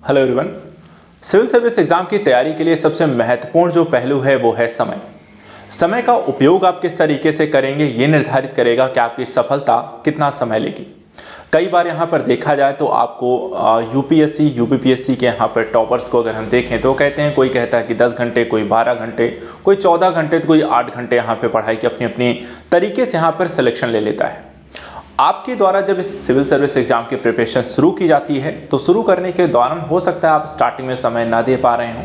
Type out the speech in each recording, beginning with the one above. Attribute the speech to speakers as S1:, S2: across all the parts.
S1: Hello everyone. Civil service exam की तैयारी के लिए सबसे महत्वपूर्ण जो पहलू है वो है समय। समय का उपयोग आप किस तरीके से करेंगे ये निर्धारित करेगा कि आपकी सफलता कितना समय लेगी। कई बार यहाँ पर देखा जाए तो आपको यूपीएससी यूपीपीएससी के यहाँ पर टॉपर्स को अगर हम देखें तो कहते हैं, कोई कहता है कि 10 घंटे, कोई 12 घंटे, कोई 14 घंटे, तो कोई 8 घंटे यहाँ पे पढ़ाई की अपनी अपनी तरीके से यहाँ पर सिलेक्शन ले लेता है। आपके द्वारा जब इस सिविल सर्विस एग्जाम की प्रिपरेशन शुरू की जाती है तो शुरू करने के दौरान हो सकता है आप स्टार्टिंग में समय ना दे पा रहे हों,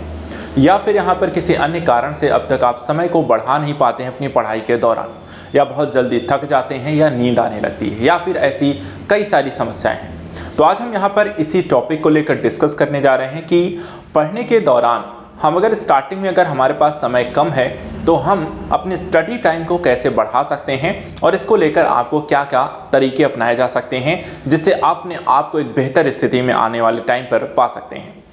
S1: या फिर यहाँ पर किसी अन्य कारण से अब तक आप समय को बढ़ा नहीं पाते हैं अपनी पढ़ाई के दौरान, या बहुत जल्दी थक जाते हैं, या नींद आने लगती है, या फिर ऐसी कई सारी समस्याएं हैं। तो आज हम यहाँ पर इसी टॉपिक को लेकर डिस्कस करने जा रहे हैं कि पढ़ने के दौरान हम अगर स्टार्टिंग में अगर हमारे पास समय कम है तो हम अपने स्टडी टाइम को कैसे बढ़ा सकते हैं, और इसको लेकर आपको क्या क्या तरीके अपनाए जा सकते हैं जिससे आपने आपको एक बेहतर स्थिति में आने वाले टाइम पर पा सकते हैं।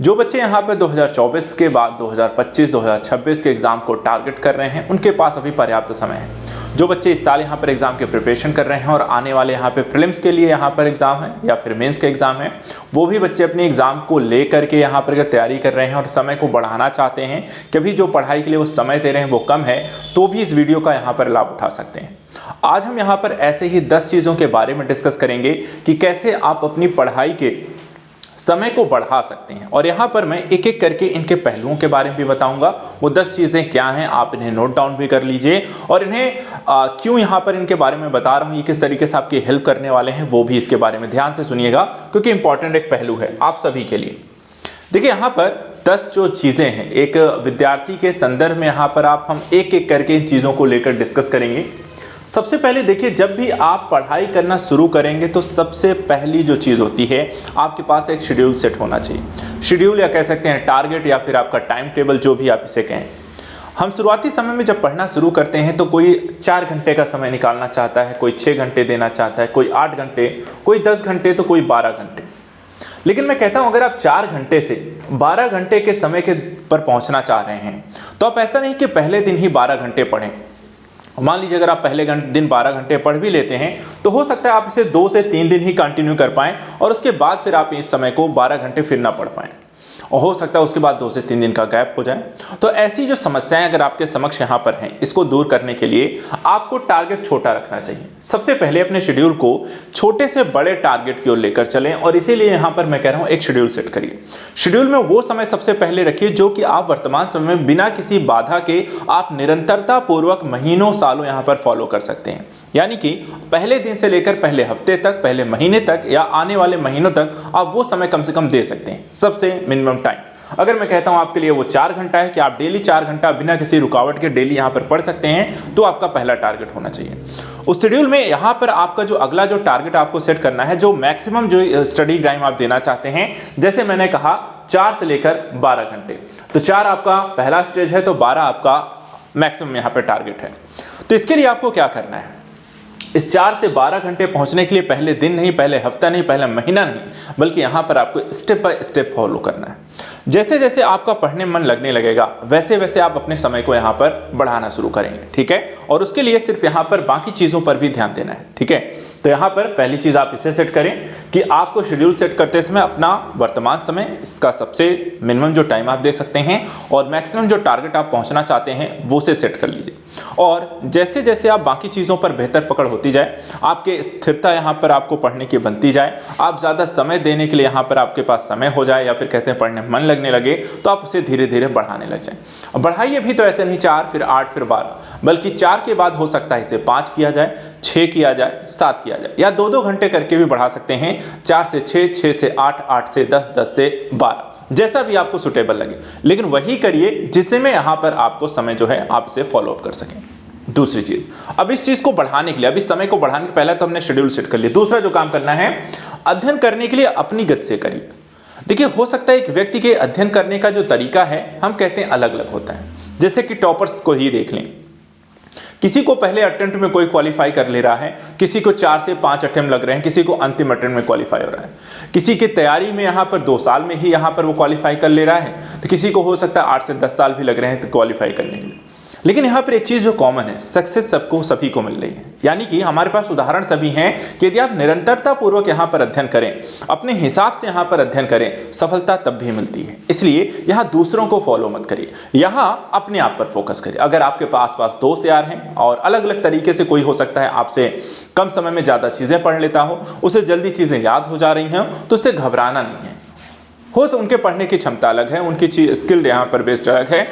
S1: जो बच्चे यहाँ पर 2024 के बाद 2025, 2026 के एग्जाम को टारगेट कर रहे हैं उनके पास अभी पर्याप्त समय है। जो बच्चे इस साल यहाँ पर एग्जाम की प्रिपरेशन कर रहे हैं और आने वाले यहाँ पे प्रीलिम्स के लिए यहाँ पर एग्जाम है या फिर मेंस के एग्जाम है, वो भी बच्चे अपने एग्जाम को लेकर के यहाँ पर अगर तैयारी कर रहे हैं और समय को बढ़ाना चाहते हैं कि अभी जो पढ़ाई के लिए वो समय दे रहे हैं वो कम है, तो भी इस वीडियो का यहाँ पर लाभ उठा सकते हैं। आज हम यहाँ पर ऐसे ही 10 चीज़ों के बारे में डिस्कस करेंगे कि कैसे आप अपनी पढ़ाई के समय को बढ़ा सकते हैं, और यहाँ पर मैं एक एक करके इनके पहलुओं के बारे में भी बताऊंगा। वो 10 चीज़ें क्या हैं आप इन्हें नोट डाउन भी कर लीजिए, और इन्हें क्यों यहाँ पर इनके बारे में बता रहा हूँ, ये किस तरीके से आपकी हेल्प करने वाले हैं वो भी इसके बारे में ध्यान से सुनिएगा, क्योंकि इंपॉर्टेंट एक पहलू है आप सभी के लिए। देखिए यहाँ पर 10 जो चीज़ें हैं एक विद्यार्थी के संदर्भ में, यहाँ पर हम एक एक करके इन चीज़ों को लेकर डिस्कस करेंगे। सबसे पहले देखिए, जब भी आप पढ़ाई करना शुरू करेंगे तो सबसे पहली जो चीज़ होती है आपके पास एक शेड्यूल सेट होना चाहिए। शेड्यूल या कह सकते हैं टारगेट, या फिर आपका टाइम टेबल, जो भी आप इसे कहें। हम शुरुआती समय में जब पढ़ना शुरू करते हैं तो कोई 4 घंटे का समय निकालना चाहता है, कोई 6 घंटे देना चाहता है, कोई 8 घंटे, कोई 10 घंटे, तो कोई 12 घंटे। लेकिन मैं कहता हूं अगर आप 4 घंटे से 12 घंटे के समय के पर पहुंचना चाह रहे हैं तो आप ऐसा नहीं कि पहले दिन ही 12 घंटे पढ़ें। मान लीजिए अगर आप पहले दिन 12 घंटे पढ़ भी लेते हैं तो हो सकता है आप इसे 2 से 3 दिन ही कंटिन्यू कर पाएं, और उसके बाद फिर आप इस समय को 12 घंटे फिर ना पढ़ पाएं, और हो सकता है उसके बाद 2 से 3 दिन का गैप हो जाए। तो ऐसी जो समस्याएं अगर आपके समक्ष यहाँ पर हैं, इसको दूर करने के लिए आपको टारगेट छोटा रखना चाहिए। सबसे पहले अपने शेड्यूल को छोटे से बड़े टारगेट की ओर लेकर चलें, और इसीलिए यहाँ पर मैं कह रहा हूँ एक शेड्यूल सेट करिए। शेड्यूल में वो समय सबसे पहले रखिए जो कि आप वर्तमान समय में बिना किसी बाधा के आप निरंतरता पूर्वक महीनों सालों यहाँ पर फॉलो कर सकते हैं। यानी कि पहले दिन से लेकर पहले हफ्ते तक, पहले महीने तक, या आने वाले महीनों तक आप वो समय कम से कम दे सकते हैं। सबसे मिनिमम टाइम अगर मैं कहता हूं आपके लिए वो 4 घंटा है कि आप डेली 4 घंटा बिना किसी रुकावट के डेली यहां पर पढ़ सकते हैं, तो आपका पहला टारगेट होना चाहिए। उस शेड्यूल में यहां पर आपका जो अगला जो टारगेट आपको सेट करना है, जो मैक्सिमम जो स्टडी टाइम आप देना चाहते हैं, जैसे मैंने कहा 4 से लेकर 12 घंटे, तो 4 आपका पहला स्टेज है, तो 12 आपका मैक्सिमम यहां पर टारगेट है। तो इसके लिए आपको क्या करना है, इस 4 से 12 घंटे पहुंचने के लिए पहले दिन नहीं, पहले हफ्ता नहीं, पहले महीना नहीं, बल्कि यहां पर आपको स्टेप बाय स्टेप फॉलो करना है। जैसे जैसे आपका पढ़ने मन लगने लगेगा वैसे वैसे आप अपने समय को यहां पर बढ़ाना शुरू करेंगे, ठीक है। और उसके लिए सिर्फ यहां पर बाकी चीजों पर भी ध्यान देना है, ठीक है। तो यहां पर पहली चीज आप इसे सेट करें कि आपको शेड्यूल सेट करते समय अपना वर्तमान समय, इसका सबसे मिनिमम जो टाइम आप दे सकते हैं और मैक्सिमम जो टारगेट आप पहुंचना चाहते हैं वो से सेट कर लीजिए। और जैसे जैसे आप बाकी चीज़ों पर बेहतर पकड़ होती जाए, आपके स्थिरता यहाँ पर आपको पढ़ने की बनती जाए, आप ज़्यादा समय देने के लिए यहाँ पर आपके पास समय हो जाए, या फिर कहते हैं पढ़ने मन लगने लगे, तो आप उसे धीरे धीरे बढ़ाने लग जाएं। और बढ़ाइए भी तो ऐसे नहीं 4 फिर 8 फिर 12, बल्कि 4 के बाद हो सकता है इसे 5 किया जाए, 6 किया जाए, 7 किया जाए, या 2-2 घंटे करके भी बढ़ा सकते हैं। 4 से 6, 6 से 8, 8 से 10, 10 से 12, जैसा भी आपको सुटेबल लगे, लेकिन वही करिए जिसमें यहां पर आपको समय जो है आप इसे फॉलो अप कर सकें। दूसरी चीज, अब इस चीज को बढ़ाने के लिए, अब इस समय को बढ़ाने के पहले तो हमने शेड्यूल सेट कर लिया। दूसरा जो काम करना है, अध्ययन करने के लिए अपनी गति से करिए। देखिए हो सकता है एक व्यक्ति के अध्ययन करने का जो तरीका है हम कहते हैं अलग अलग होता है। जैसे कि टॉपर्स को ही देख लें, किसी को पहले अटेम्प्ट में कोई क्वालिफाई कर ले रहा है, किसी को 4 से 5 अटेम्प्ट लग रहे हैं, किसी को अंतिम अटेम्प्ट में क्वालिफाई हो रहा है, किसी की तैयारी में यहाँ पर 2 साल में ही यहाँ पर वो क्वालिफाई कर ले रहा है, तो किसी को हो सकता है 8 से 10 साल भी लग रहे हैं तो क्वालिफाई करने के लिए। लेकिन यहां पर एक चीज जो कॉमन है, सक्सेस सबको सभी को मिल रही है। यानी कि हमारे पास उदाहरण सभी हैं कि यदि आप निरंतरता पूर्वक यहां पर अध्ययन करें, अपने हिसाब से यहां पर अध्ययन करें, सफलता तब भी मिलती है। इसलिए यहां दूसरों को फॉलो मत करिए, यहां अपने आप पर फोकस करिए। अगर आपके पास दोस्त यार हैं और अलग अलग तरीके से कोई हो सकता है आपसे कम समय में ज्यादा चीजें पढ़ लेता हो, उसे जल्दी चीजें याद हो जा रही हैं, तो उससे घबराना नहीं है। हो तो उनके पढ़ने की क्षमता अलग है, उनकी स्किल यहां पर बेस्ड अलग है।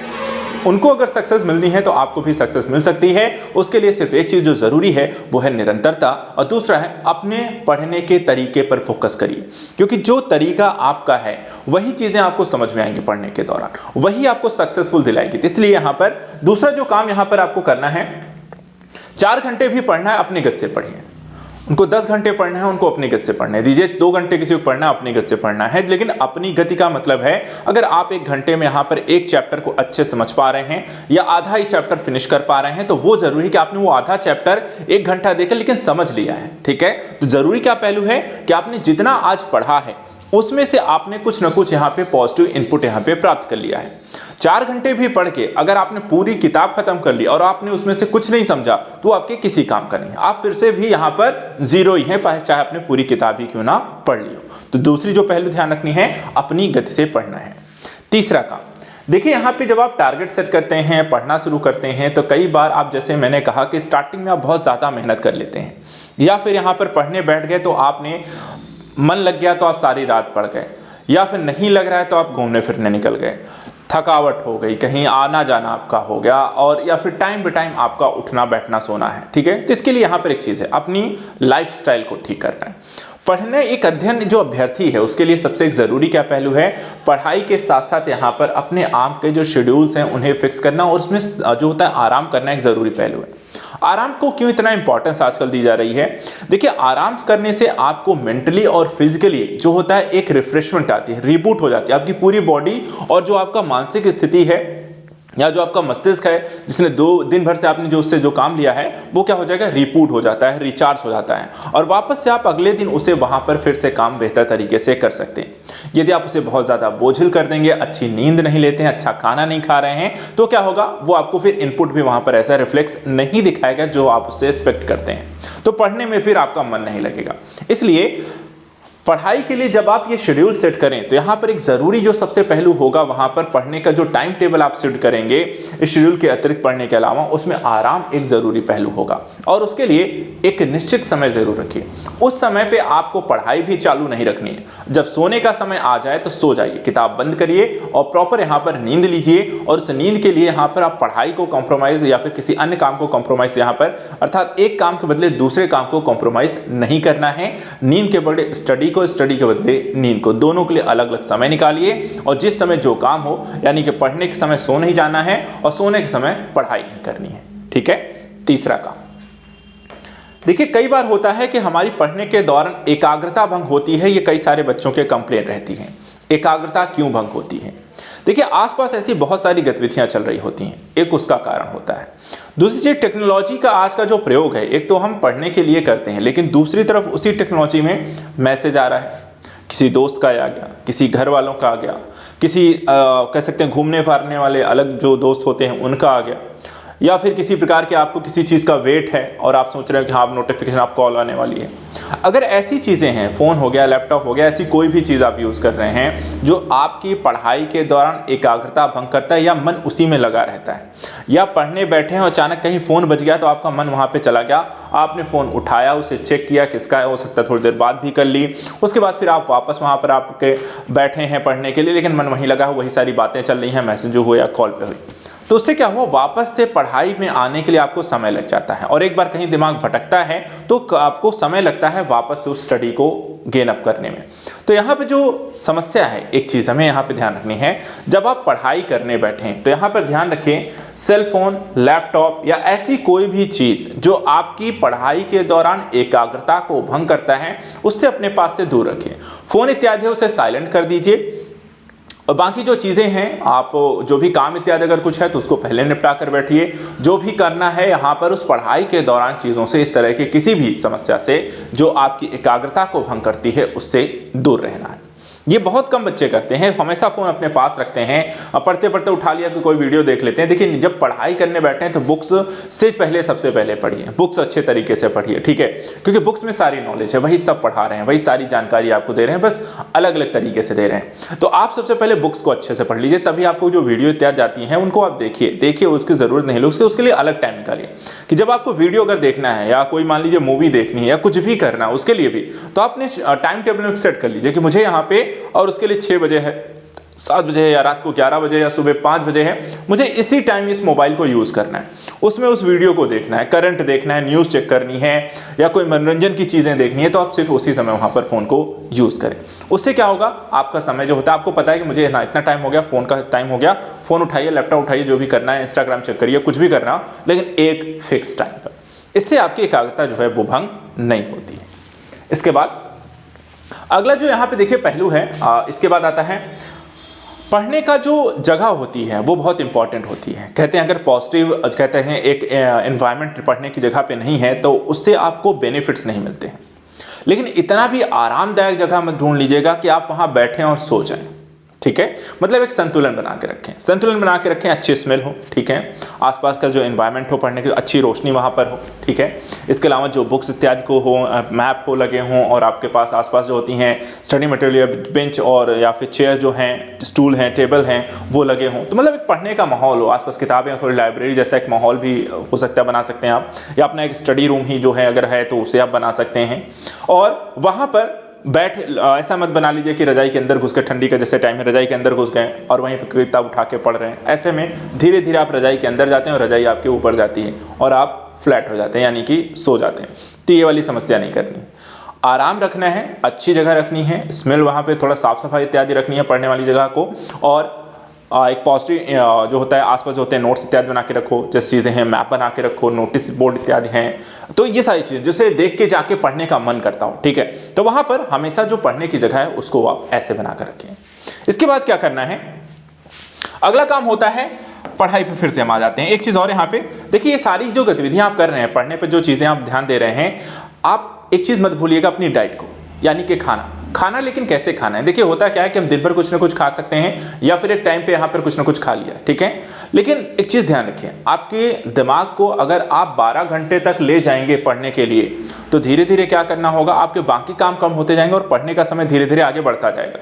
S1: उनको अगर सक्सेस मिलनी है तो आपको भी सक्सेस मिल सकती है। उसके लिए सिर्फ एक चीज जो जरूरी है वो है निरंतरता, और दूसरा है अपने पढ़ने के तरीके पर फोकस करिए, क्योंकि जो तरीका आपका है वही चीजें आपको समझ में आएंगी पढ़ने के दौरान, वही आपको सक्सेसफुल दिलाएगी। इसलिए यहां पर दूसरा जो काम यहां पर आपको करना है, 4 घंटे भी पढ़ना है अपनी गति से पढ़िए, उनको 10 घंटे पढ़ना है उनको अपनी गति से पढ़ने दीजिए, 2 घंटे किसी को पढ़ना है अपनी गति से पढ़ना है। लेकिन अपनी गति का मतलब है अगर आप 1 घंटे में यहां पर एक चैप्टर को अच्छे समझ पा रहे हैं या आधा ही चैप्टर फिनिश कर पा रहे हैं, तो वो जरूरी कि आपने वो आधा चैप्टर 1 घंटा देकर लेकिन समझ लिया है। ठीक है, तो जरूरी क्या पहलू है कि आपने जितना आज पढ़ा है उसमें से आपने कुछ ना कुछ यहाँ पे पॉजिटिव इनपुट यहाँ पे प्राप्त कर लिया है। 4 घंटे भी पढ़ के अगर आपने पूरी किताब खत्म कर ली और आपने उसमें से कुछ नहीं समझा, तो आपके किसी काम का नहीं, आप फिर से भी यहाँ पर जीरो ही हैं, चाहे आपने पूरी किताब ही क्यों ना पढ़ ली हो। तो दूसरी जो पहलू ध्यान रखनी है, अपनी गति से पढ़ना है। तीसरा काम, देखिए यहाँ पे जब आप टारगेट सेट करते हैं, पढ़ना शुरू करते हैं, तो कई बार आप, जैसे मैंने कहा कि स्टार्टिंग में आप बहुत ज्यादा मेहनत कर लेते हैं, या फिर यहाँ पर पढ़ने बैठ गए तो आपने मन लग गया तो आप सारी रात पढ़ गए, या फिर नहीं लग रहा है तो आप घूमने फिरने निकल गए, थकावट हो गई, कहीं आना जाना आपका हो गया, और या फिर टाइम बे टाइम आपका उठना बैठना सोना है। ठीक है, तो इसके लिए यहाँ पर एक चीज है, अपनी लाइफस्टाइल को ठीक करना है। पढ़ने एक अध्ययन जो अभ्यर्थी है उसके लिए सबसे एक जरूरी क्या पहलू है, पढ़ाई के साथ साथ यहाँ पर अपने आप के जो शेड्यूल्स हैं उन्हें फिक्स करना, और उसमें जो होता है आराम करना एक जरूरी पहलू है। आराम को क्यों इतना इंपॉर्टेंस आजकल दी जा रही है? देखिए, आराम करने से आपको मेंटली और फिजिकली जो होता है एक रिफ्रेशमेंट आती है, रिबूट हो जाती है आपकी पूरी बॉडी, और जो आपका मानसिक स्थिति है या जो आपका मस्तिष्क है जिसने 2 दिन भर से आपने जो उससे जो काम लिया है वो क्या हो जाएगा, रिबूट हो जाता है, रिचार्ज हो जाता है, और वापस से आप अगले दिन उसे वहां पर फिर से काम बेहतर तरीके से कर सकते हैं। यदि आप उसे बहुत ज्यादा बोझिल कर देंगे, अच्छी नींद नहीं लेते हैं, अच्छा खाना नहीं खा रहे हैं, तो क्या होगा, वो आपको फिर इनपुट भी वहां पर ऐसा रिफ्लेक्स नहीं दिखाएगा जो आप उससे एक्सपेक्ट करते हैं, तो पढ़ने में फिर आपका मन नहीं लगेगा। इसलिए पढ़ाई के लिए जब आप ये शेड्यूल सेट करें तो यहाँ पर एक जरूरी जो सबसे पहलू होगा, वहां पर पढ़ने का जो टाइम टेबल आप सेट करेंगे इस शेड्यूल के अतिरिक्त पढ़ने के अलावा, उसमें आराम एक जरूरी पहलू होगा, और उसके लिए एक निश्चित समय जरूर रखिए। उस समय पे आपको पढ़ाई भी चालू नहीं रखनी है, जब सोने का समय आ जाए तो सो जाइए, किताब बंद करिए और प्रॉपर यहाँ पर नींद लीजिए, और उस नींद के लिए यहाँ पर आप पढ़ाई को कॉम्प्रोमाइज या फिर किसी अन्य काम को कॉम्प्रोमाइज, यहाँ पर अर्थात एक काम के बदले दूसरे काम को कॉम्प्रोमाइज नहीं करना है। नींद के बदले स्टडी के बदले नींद को, दोनों के लिए अलग अलग समय निकालिए, और जिस समय जो काम हो, यानी कि पढ़ने के समय सो नहीं जाना है और सोने के समय पढ़ाई नहीं करनी है। ठीक है, तीसरा काम, देखिए कई बार होता है कि हमारी पढ़ने के दौरान एकाग्रता भंग होती है, ये कई सारे बच्चों के कंप्लेंट रहती है। एकाग्रता क्यों भंग होती है? देखिए, आसपास ऐसी बहुत सारी गतिविधियां चल रही होती हैं, एक उसका कारण होता है। दूसरी चीज, टेक्नोलॉजी का आज का जो प्रयोग है, एक तो हम पढ़ने के लिए करते हैं, लेकिन दूसरी तरफ उसी टेक्नोलॉजी में मैसेज आ रहा है, किसी दोस्त का आ गया, किसी घर वालों का आ गया, किसी कह सकते हैं घूमने फिरने वाले अलग जो दोस्त होते हैं उनका आ गया, या फिर किसी प्रकार के आपको किसी चीज़ का वेट है और आप सोच रहे हो कि हाँ नोटिफिकेशन आप कॉल आने वाली है। अगर ऐसी चीज़ें हैं, फ़ोन हो गया, लैपटॉप हो गया, ऐसी कोई भी चीज़ आप यूज़ कर रहे हैं जो आपकी पढ़ाई के दौरान एकाग्रता भंग करता है या मन उसी में लगा रहता है, या पढ़ने बैठे हैं और अचानक कहीं फ़ोन बज गया तो आपका मन वहाँ पे चला गया, आपने फ़ोन उठाया, उसे चेक किया किसका है, हो सकता है थोड़ी देर बाद भी कर ली, उसके बाद फिर आप वापस वहाँ पर आपके बैठे हैं पढ़ने के लिए, लेकिन मन वहीं लगा, वही सारी बातें चल रही हैं, मैसेज हुआ या कॉल पे हुई, तो उससे क्या हुआ, वापस से पढ़ाई में आने के लिए आपको समय लग जाता है, और एक बार कहीं दिमाग भटकता है तो आपको समय लगता है वापस से उस स्टडी को गेन अप करने में। तो यहाँ पे जो समस्या है, एक चीज़ हमें यहाँ पे ध्यान रखनी है, जब आप पढ़ाई करने बैठें तो यहाँ पर ध्यान रखें, सेल फोन, लैपटॉप या ऐसी कोई भी चीज़ जो आपकी पढ़ाई के दौरान एकाग्रता को भंग करता है, उससे अपने पास से दूर रखिए। फोन इत्यादि उसे साइलेंट कर दीजिए, और बाकी जो चीज़ें हैं, आप जो भी काम इत्यादि अगर कुछ है तो उसको पहले निपटा कर बैठिए। जो भी करना है यहाँ पर उस पढ़ाई के दौरान चीज़ों से, इस तरह की किसी भी समस्या से जो आपकी एकाग्रता को भंग करती है, उससे दूर रहना है। ये बहुत कम बच्चे करते हैं, हमेशा फोन अपने पास रखते हैं और पढ़ते पढ़ते उठा लिया कि कोई वीडियो देख लेते हैं। देखिए जब पढ़ाई करने बैठे हैं तो बुक्स से पहले सबसे पहले पढ़िए, बुक्स अच्छे तरीके से पढ़िए, ठीक है, क्योंकि बुक्स में सारी नॉलेज है, वही सब पढ़ा रहे हैं, वही सारी जानकारी आपको दे रहे हैं, बस अलग अलग तरीके से दे रहे हैं। तो आप सबसे पहले बुक्स को अच्छे से पढ़ लीजिए, तभी आपको जो वीडियो इत्यादि जाती हैं उनको आप देखिए उसकी जरूरत नहीं लो, उसके लिए अलग टाइम निकालिए कि जब आपको वीडियो अगर देखना है या कोई मान लीजिए मूवी देखनी है या कुछ भी करना है उसके लिए भी, तो आपने टाइम टेबल में सेट कर लीजिए कि मुझे यहाँ पे, और उसके लिए 6 बजे है, 7 बजे है, या रात को 11 बजे या सुबह 5 बजे है, मुझे इसी टाइम इस मोबाइल को यूज करना है, उसमें उस वीडियो को देखना है, करंट देखना है, न्यूज चेक करनी है या कोई मनोरंजन की चीजें देखनी है, तो आप सिर्फ उसी समय वहां पर फोन को यूज करें। उससे क्या होगा, आपका समय जो होता है, आपको पता है कि मुझे इतना टाइम हो गया, फोन का टाइम हो गया, फोन उठाइए, लैपटॉप उठाइए, जो भी करना है, इंस्टाग्राम चेक करिए, कुछ भी करना, लेकिन एक फिक्स टाइम पर। इससे आपकी एकाग्रता जो है वो भंग नहीं होती है। इसके बाद अगला जो यहाँ पे देखिए पहलू है, इसके बाद आता है पढ़ने का जो जगह होती है वो बहुत इंपॉर्टेंट होती है। कहते हैं अगर पॉजिटिव, कहते हैं एक एनवायरनमेंट पढ़ने की जगह पे नहीं है तो उससे आपको बेनिफिट्स नहीं मिलते हैं। लेकिन इतना भी आरामदायक जगह मत ढूंढ लीजिएगा कि आप वहां बैठें और सो जाएं, ठीक है, मतलब एक संतुलन बना के रखें, संतुलन बना के रखें, अच्छी स्मेल हो, ठीक है, आसपास का जो एनवायरनमेंट हो, पढ़ने की अच्छी रोशनी वहाँ पर हो, ठीक है, इसके अलावा जो बुक्स इत्यादि को हो, मैप हो लगे हों, और आपके पास आसपास जो होती हैं स्टडी मटेरियल, बेंच और या फिर चेयर जो हैं, स्टूल हैं, टेबल हैं, वो लगे हों, तो मतलब एक पढ़ने का माहौल हो, आसपास किताबें, थोड़ी लाइब्रेरी जैसा एक माहौल भी हो सकता है, बना सकते हैं आप, या अपना एक स्टडी रूम ही जो है अगर है तो उसे आप बना सकते हैं। और वहाँ पर बैठ, ऐसा मत बना लीजिए कि रजाई के अंदर घुस के, ठंडी का जैसे टाइम है रजाई के अंदर घुस गए और वहीं पर किताब उठा के पढ़ रहे हैं। ऐसे में धीरे धीरे आप रजाई के अंदर जाते हैं और रजाई आपके ऊपर जाती है और आप फ्लैट हो जाते हैं, यानी कि सो जाते हैं। तो ये वाली समस्या नहीं करनी, आराम रखना है, अच्छी जगह रखनी है, स्मेल वहाँ पे थोड़ा साफ सफाई इत्यादि रखनी है पढ़ने वाली जगह को, और एक पॉजिटिव जो होता है आसपास जो होते हैं नोट्स इत्यादि बना के रखो, जैसे चीज़ें हैं, मैप बना के रखो, नोटिस बोर्ड इत्यादि हैं, तो ये सारी चीज़ें जिसे देख के जाके पढ़ने का मन करता हो, ठीक है, तो वहाँ पर हमेशा जो पढ़ने की जगह है उसको आप ऐसे बना कर रखें। इसके बाद क्या करना है, अगला काम होता है पढ़ाई पे फिर से हम आ जाते हैं। एक चीज़ और यहाँ पे देखिए, ये सारी जो गतिविधियाँ आप कर रहे हैं, पढ़ने पर जो चीज़ें आप ध्यान दे रहे हैं, आप एक चीज़ मत भूलिएगा, अपनी डाइट को, यानी कि खाना, लेकिन कैसे खाना है। देखिए होता क्या है कि हम दिन भर कुछ ना कुछ खा सकते हैं या फिर एक टाइम पे यहाँ पर कुछ ना कुछ खा लिया, ठीक है, लेकिन एक चीज़ ध्यान रखिए, आपके दिमाग को अगर आप 12 घंटे तक ले जाएंगे पढ़ने के लिए, तो धीरे धीरे क्या करना होगा, आपके बाकी काम कम होते जाएंगे और पढ़ने का समय धीरे धीरे आगे बढ़ता जाएगा।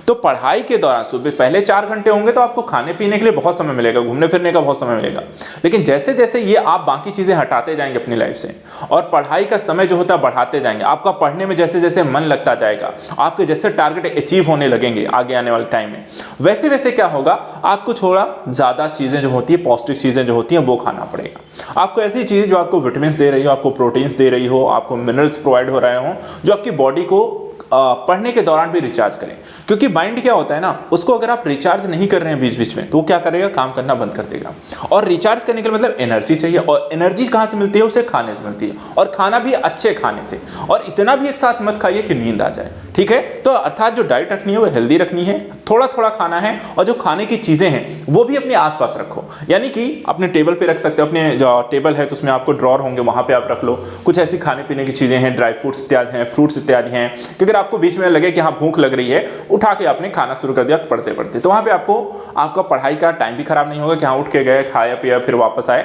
S1: तो पढ़ाई के दौरान सुबह पहले 4 घंटे होंगे तो आपको खाने पीने के लिए बहुत समय मिलेगा, घूमने फिरने का बहुत समय मिलेगा, लेकिन जैसे जैसे ये आप बाकी चीज़ें हटाते जाएंगे अपनी लाइफ से और पढ़ाई का समय जो होता है बढ़ाते जाएंगे, आपका पढ़ने में जैसे जैसे मन लगता जाएगा, आपके जैसे टारगेट अचीव होने लगेंगे आगे आने वाले टाइम में, वैसे वैसे क्या होगा, आपको थोड़ा ज़्यादा चीज़ें जो होती है, पौष्टिक चीज़ें जो होती हैं वो खाना पड़ेगा। आपको ऐसी चीज़ें जो आपको विटामिन दे रही हो, आपको प्रोटीन्स दे रही हो, आपको मिनरल्स प्रोवाइड हो रहे हो, जो आपकी बॉडी को पढ़ने के दौरान भी रिचार्ज करें, क्योंकि माइंड क्या होता है ना, उसको अगर आप रिचार्ज नहीं कर रहे हैं बीच बीच में तो वो क्या करेगा, काम करना बंद कर देगा। और रिचार्ज करने के लिए मतलब एनर्जी चाहिए, और एनर्जी कहाँ से मिलती है, उसे खाने से मिलती है, और खाना भी अच्छे खाने से, और इतना भी एक साथ मत खाइए कि नींद आ जाए, ठीक है। तो अर्थात जो डाइट रखनी है वो हेल्दी रखनी है, थोड़ा थोड़ा खाना है, और जो खाने की चीज़ें हैं वो भी अपने आसपास रखो, यानी कि अपने टेबल पे रख सकते हो, अपने जो टेबल है तो उसमें आपको ड्रॉर होंगे, वहाँ पे आप रख लो कुछ ऐसी खाने पीने की चीज़ें हैं, ड्राई फ्रूट्स इत्यादि हैं, फ्रूट्स इत्यादि हैं, क्योंकि आपको बीच में लगे कि हाँ भूख लग रही है, उठा के आपने खाना शुरू कर दिया पढ़ते पढ़ते, तो वहाँ पे आपका पढ़ाई का टाइम भी खराब नहीं होगा कि हाँ उठ के गए, खाया पिया, फिर वापस आए,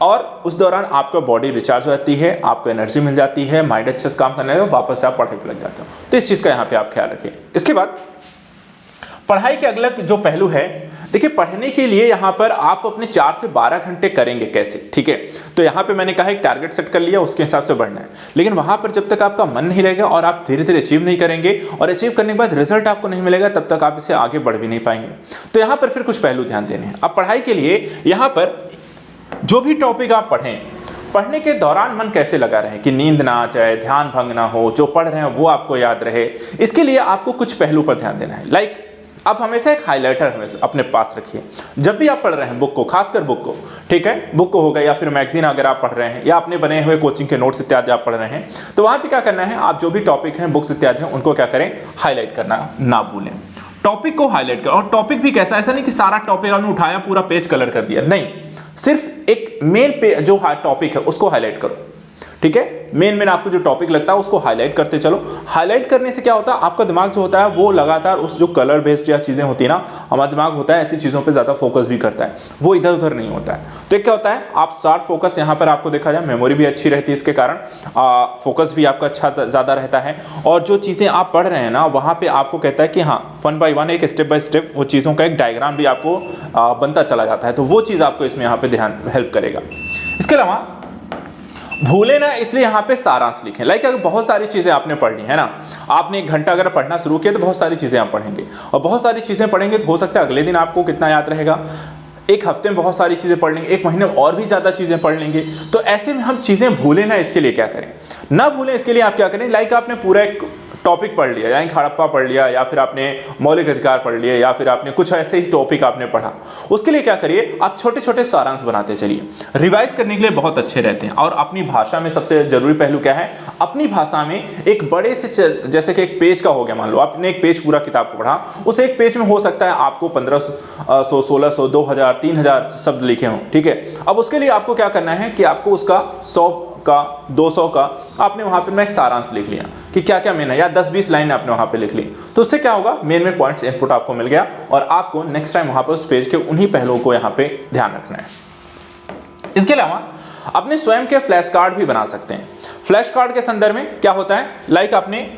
S1: और उस दौरान आपका बॉडी रिचार्ज हो जाती है, आपको एनर्जी मिल जाती है, माइंड अच्छे से काम करने लगे, वापस से आप पढ़ाई पे लग जाते हो। तो इस चीज़ का यहाँ पे आप ख्याल रखिए। इसके बाद पढ़ाई के अगला जो पहलू है, देखिए पढ़ने के लिए यहाँ पर आप अपने 4 से 12 घंटे करेंगे कैसे, ठीक है। तो यहाँ पे मैंने कहा एक टारगेट सेट कर लिया, उसके हिसाब से बढ़ना है, लेकिन वहाँ पर जब तक आपका मन नहीं लगेगा और आप धीरे धीरे अचीव नहीं करेंगे और अचीव करने के बाद रिजल्ट आपको नहीं मिलेगा, तब तक आप इसे आगे बढ़ भी नहीं पाएंगे। तो यहाँ पर फिर कुछ पहलू ध्यान देने हैं। अब पढ़ाई के लिए यहाँ पर जो भी टॉपिक आप पढ़ें, पढ़ने के दौरान मन कैसे लगा रहे कि नींद ना आ जाए, ध्यान भंग ना हो, जो पढ़ रहे हैं वो आपको याद रहे, इसके लिए आपको कुछ पहलू पर ध्यान देना है। लाइक आप हमेशा एक हाइलाइटर हमेशा अपने पास रखिए, जब भी आप पढ़ रहे हैं बुक को, खासकर बुक को, ठीक है, बुक को होगा या फिर मैगजीन अगर आप पढ़ रहे हैं या अपने बने हुए कोचिंग के नोट्स इत्यादि आप पढ़ रहे हैं, तो वहाँ पे क्या करना है, आप जो भी टॉपिक हैं, बुक्स इत्यादि हैं, उनको क्या करें, हाईलाइट करना ना भूलें। टॉपिक को हाईलाइट करो, और टॉपिक भी कैसा, ऐसा नहीं कि सारा टॉपिक आपने उठाया पूरा पेज कलर कर दिया, नहीं, सिर्फ एक मेन पे जो टॉपिक है उसको हाईलाइट करो, ठीक है, मेन आपको जो टॉपिक लगता है उसको हाईलाइट करते चलो। हाईलाइट करने से क्या होता है, आपका दिमाग जो होता है वो लगातार उस जो कलर बेस्ड या चीजें होती है ना, हमारा दिमाग होता है ऐसी चीजों पे ज्यादा फोकस भी करता है, वो इधर उधर नहीं होता है। तो क्या होता है, आप शार्प फोकस यहाँ पर आपको देखा जाए, मेमोरी भी अच्छी रहती है, इसके कारण फोकस भी आपका अच्छा ज्यादा रहता है। और जो चीजें आप पढ़ रहे हैं ना, वहां पे आपको कहता है कि हाँ, वन बाय वन, एक स्टेप बाय स्टेप वो चीजों का एक डायग्राम भी आपको बनता चला जाता है। तो वो चीज आपको इसमें यहाँ पे ध्यान हेल्प करेगा। इसके अलावा भूले ना, इसलिए यहाँ पे सारांश लिखें। लाइक अगर बहुत सारी चीजें आपने पढ़ ली है ना, आपने 1 घंटा अगर पढ़ना शुरू किया तो बहुत सारी चीजें आप पढ़ेंगे, और बहुत सारी चीजें पढ़ेंगे तो हो सकता है अगले दिन आपको कितना याद रहेगा, एक हफ्ते में बहुत सारी चीजें पढ़ लेंगे, एक महीने में और भी ज्यादा चीजें पढ़ लेंगे। तो ऐसे में हम चीजें भूले ना, इसके लिए क्या करें, ना भूलें इसके लिए आप क्या करें, लाइक आपने पूरा एक टॉपिक पढ़ लिया, यानी हड़प्पा पढ़ लिया, या फिर आपने मौलिक अधिकार पढ़ लिया, या फिर आपने कुछ ऐसे ही टॉपिक आपने पढ़ा, उसके लिए क्या करिए, आप छोटे छोटे सारांश बनाते चलिए। रिवाइज करने के लिए बहुत अच्छे रहते हैं। और अपनी भाषा में सबसे जरूरी पहलू क्या है, अपनी भाषा में एक बड़े से, जैसे कि एक पेज का हो गया, मान लो आपने एक पेज पूरा किताब को पढ़ा, उस एक पेज में हो सकता है आपको 1500, 1600, 2000, 3000 शब्द लिखे हों, ठीक है। अब उसके लिए आपको क्या करना है कि आपको उसका 100 का, 200 का आपने वहां पे मैं एक सारांश लिख लिया कि क्या क्या मेन है, या 10-20 लाइन आपने वहां पे लिख ली। तो उससे क्या होगा, मेन में पॉइंट्स इनपुट आपको मिल गया, और आपको नेक्स्ट टाइम वहां पे उस पेज के उन्हीं पहलुओं को यहाँ पे ध्यान रखना है। इसके अलावा अपने स्वयं के फ्लैश कार्ड भी बना सकते हैं। फ्लैश कार्ड के संदर्भ में क्या होता है, लाइक आपने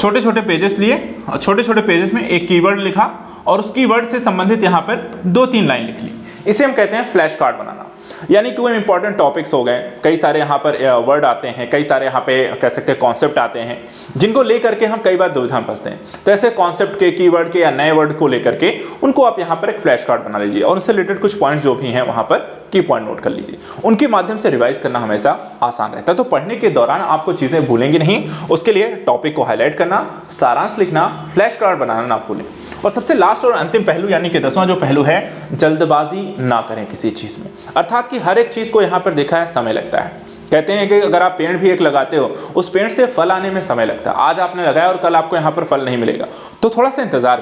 S1: छोटे छोटे पेजेस लिए, छोटे छोटे पेजेस में एक कीवर्ड लिखा, और उस कीवर्ड से संबंधित यहाँ पर 2-3 लाइन लिख ली। इसे हम कहते हैं फ्लैश कार्ड बनाना। यानी कोई इंपॉर्टेंट टॉपिक्स हो गए, कई सारे यहाँ पर वर्ड आते हैं, कई सारे यहाँ पे कह सकते हैं कॉन्सेप्ट आते हैं, जिनको लेकर के हम कई बार दुविधा में फंसते हैं। तो ऐसे कॉन्सेप्ट के, कीवर्ड के या नए वर्ड को लेकर के उनको आप यहाँ पर एक फ्लैश कार्ड बना लीजिए, और उससे रिलेटेड कुछ पॉइंट जो भी हैं वहाँ पर की पॉइंट नोट कर लीजिए। उनके माध्यम से रिवाइज करना हमेशा आसान रहता है। तो पढ़ने के दौरान आपको चीजें भूलेंगी नहीं, उसके लिए टॉपिक को हाईलाइट करना, सारांश लिखना, फ्लैश कार्ड बनाना ना भूलें। और सबसे लास्ट और अंतिम पहलू, यानी कि 10वां जो पहलू है, जल्दबाजी ना करें किसी चीज में। अर्थात कि हर एक चीज को यहां पर देखा है, समय लगता है। कहते हैं कि अगर आप पेड़ भी एक लगाते हो, उस पेड़ से फल आने में समय लगता है। आज आपने लगाया और कल आपको यहाँ पर फल नहीं मिलेगा, तो थोड़ा सा इंतजार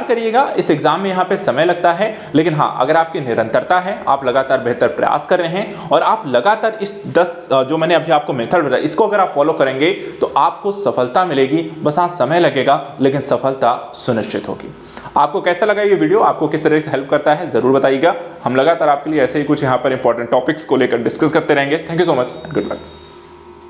S1: करिएगा। इस एग्जाम में यहाँ पे समय लगता है, लेकिन हाँ, अगर आपकी निरंतरता है, आप लगातार बेहतर प्रयास कर रहे हैं, और आप लगातार इस 10 जो मैंने अभी आपको मेथड बताया, इसको अगर आप फॉलो करेंगे तो आपको सफलता मिलेगी। बस हाँ, समय लगेगा, लेकिन सफलता सुनिश्चित होगी। आपको कैसा लगा ये वीडियो, आपको किस तरह से हेल्प करता है, जरूर बताइएगा। हम लगातार आपके लिए ऐसे ही कुछ यहाँ पर इंपॉर्टेंट टॉपिक्स को लेकर डिस्कस करते रहेंगे। Thank you so much and good luck.